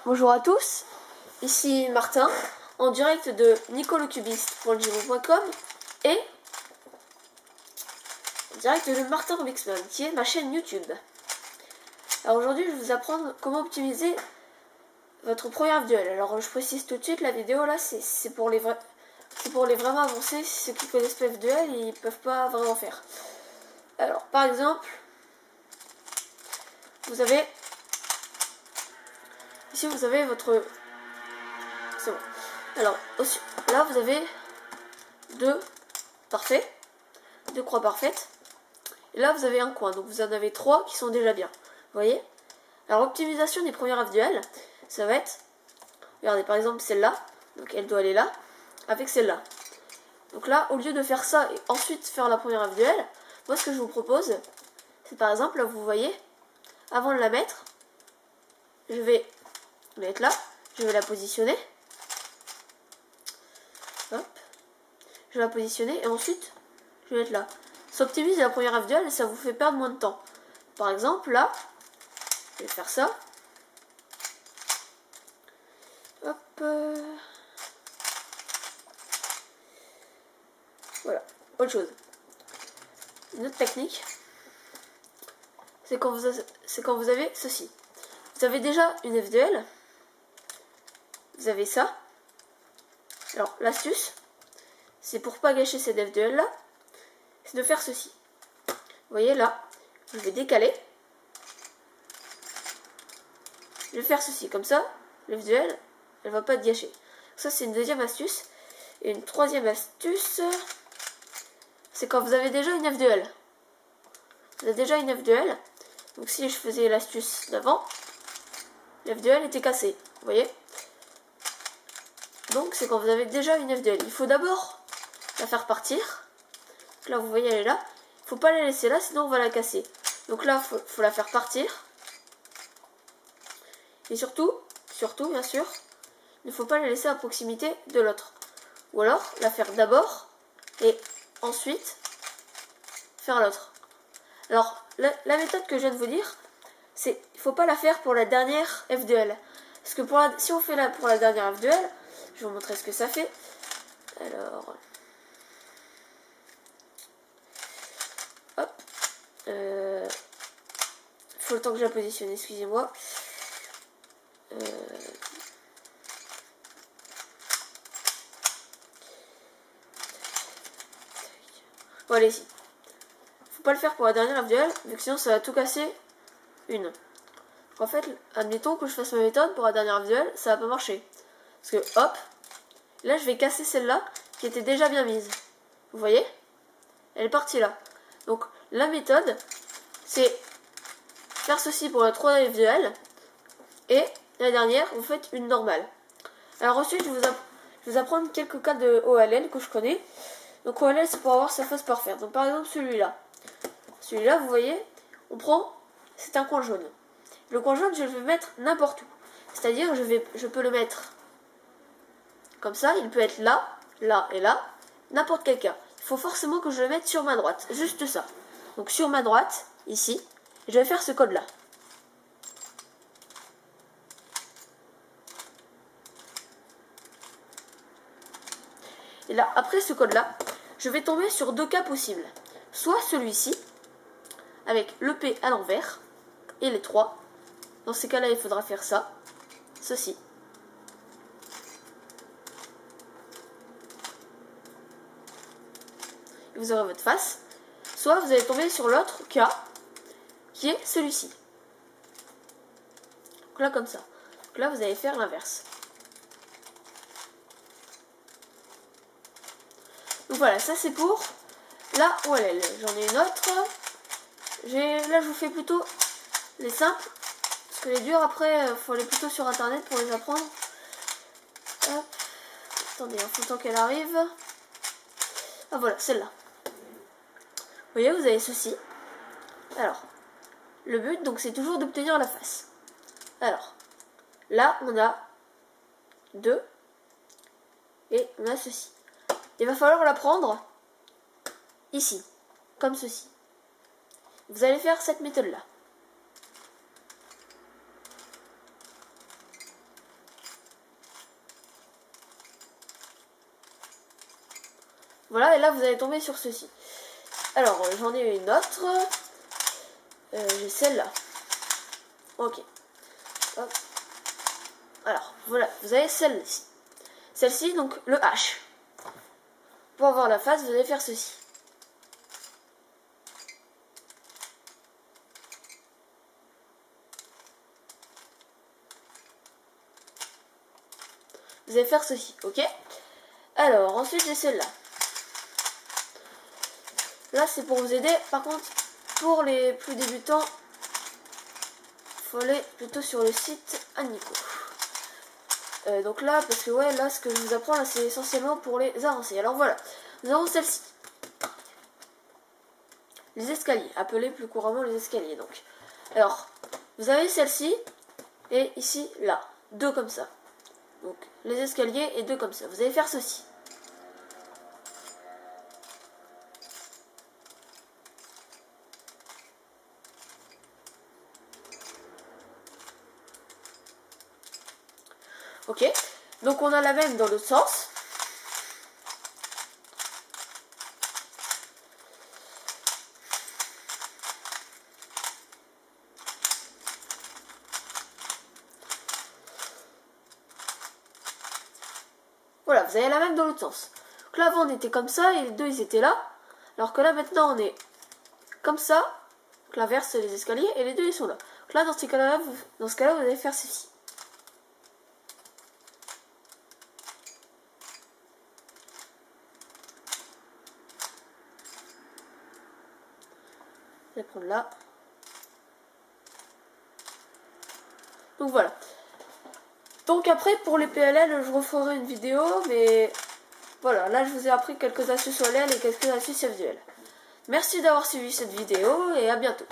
Bonjour à tous, ici Martin, en direct de nicolocubiste.gmail.com et en direct de Martin Robixman, qui est ma chaîne YouTube. Alors aujourd'hui, je vais vous apprendre comment optimiser votre premier duel. Alors je précise tout de suite, la vidéo là, c'est pour les vraiment avancés. Ceux qui connaissent pas FDuel, ils peuvent pas vraiment faire. Alors par exemple, vous avez ici vous avez votre, c'est bon. Alors là vous avez deux croix parfaites. Et là vous avez un coin, donc vous en avez trois qui sont déjà bien. Vous voyez? Alors optimisation des premières FDuel, ça va être, regardez par exemple celle-là, donc elle doit aller là, avec celle-là. Donc là, au lieu de faire ça et ensuite faire la première FDuel, moi ce que je vous propose, c'est par exemple, là vous voyez, avant de la mettre, je vais mettre là, je vais la positionner. Hop. Je vais la positionner et ensuite, je vais mettre là. Ça optimise la première FDuel et ça vous fait perdre moins de temps. Par exemple, là, je vais faire ça. Hop. Voilà. Autre chose. Une autre technique, c'est quand vous avez ceci. Vous avez déjà une FDuel. Vous avez ça. Alors, l'astuce, c'est pour pas gâcher cette FDuel là, c'est de faire ceci. Vous voyez là, je vais décaler. Je vais faire ceci, comme ça, l'FDuel, elle va pas être gâchée. Ça, c'est une deuxième astuce. Et une troisième astuce, c'est quand vous avez déjà une FDuel. Vous avez déjà une FDuel. Donc si je faisais l'astuce d'avant, l'FDuel était cassée. Vous voyez? Donc c'est quand vous avez déjà une FDuel. Il faut d'abord la faire partir. Là vous voyez elle est là. Il ne faut pas la laisser là, sinon on va la casser. Donc là il faut la faire partir. Et surtout bien sûr, il ne faut pas la laisser à proximité de l'autre. Ou alors la faire d'abord et ensuite faire l'autre. Alors la méthode que je viens de vous dire, c'est il ne faut pas la faire pour la dernière FDuel. Parce que si on fait pour la dernière FDuel, je vais vous montrer ce que ça fait. Alors, hop, faut le temps que je la positionne, excusez-moi. Voilà ici. Faut pas le faire pour la dernière FDuel, vu que sinon ça va tout casser une. En fait, admettons que je fasse ma méthode pour la dernière FDuel, ça va pas marcher. Parce que hop, là je vais casser celle-là qui était déjà bien mise. Vous voyez? Elle est partie là. Donc la méthode, c'est faire ceci pour la troisième FDuel. Et la dernière, vous faites une normale. Alors ensuite, je vais vous apprendre quelques cas de OLL que je connais. Donc OLL, c'est pour avoir sa phase parfaite. Donc par exemple celui-là. Celui-là, vous voyez, on prend, c'est un coin jaune. Le coin jaune, je vais le mettre n'importe où. C'est-à-dire, je peux le mettre comme ça. Il peut être là, là et là, n'importe quel cas. Il faut forcément que je le mette sur ma droite. Juste ça. Donc sur ma droite, ici, je vais faire ce code-là. Et là, après ce code-là, je vais tomber sur deux cas possibles. Soit celui-ci, avec le P à l'envers, et les 3. Dans ces cas-là, il faudra faire ça, ceci. Et vous aurez votre face. Soit vous allez tomber sur l'autre cas, qui est celui-ci. Donc là, comme ça. Donc là, vous allez faire l'inverse. Donc voilà, ça c'est pour la OLL. J'en ai une autre. Là, je vous fais plutôt les simples. Parce que les durs, après, il faut aller plutôt sur internet pour les apprendre. Hop. Attendez, il faut le temps qu'elle arrive. Ah voilà, celle-là. Vous voyez, vous avez ceci. Alors, le but, donc, c'est toujours d'obtenir la face. Alors, là, on a 2. Et on a ceci. Il va falloir la prendre ici, comme ceci. Vous allez faire cette méthode-là. Voilà, et là vous allez tomber sur ceci. Alors, j'en ai une autre. J'ai celle-là. Ok. Hop. Alors, voilà, vous avez celle-ci. Celle-ci, donc le H. Pour avoir la face, vous allez faire ceci. Vous allez faire ceci, ok? Alors, ensuite, j'ai celle-là. Là, c'est pour vous aider. Par contre, pour les plus débutants, il faut aller plutôt sur le site Anico. Donc là, parce que ouais, là, ce que je vous apprends, là, c'est essentiellement pour les avancés. Alors voilà, nous avons celle-ci. Les escaliers, appelés plus couramment les escaliers, donc. Alors, vous avez celle-ci, et ici, là. Deux comme ça. Donc, les escaliers et deux comme ça. Vous allez faire ceci. Ok, donc on a la même dans l'autre sens. Voilà, vous avez la même dans l'autre sens. Donc là avant on était comme ça et les deux ils étaient là. Alors que là maintenant on est comme ça. Donc l'inverse c'est les escaliers et les deux ils sont là. Donc là dans ce cas-là vous allez faire ceci. Je vais prendre là. Donc voilà. Donc après pour les PLL je referai une vidéo, mais voilà, là je vous ai appris quelques astuces OLL et quelques astuces FDL. Merci d'avoir suivi cette vidéo et à bientôt.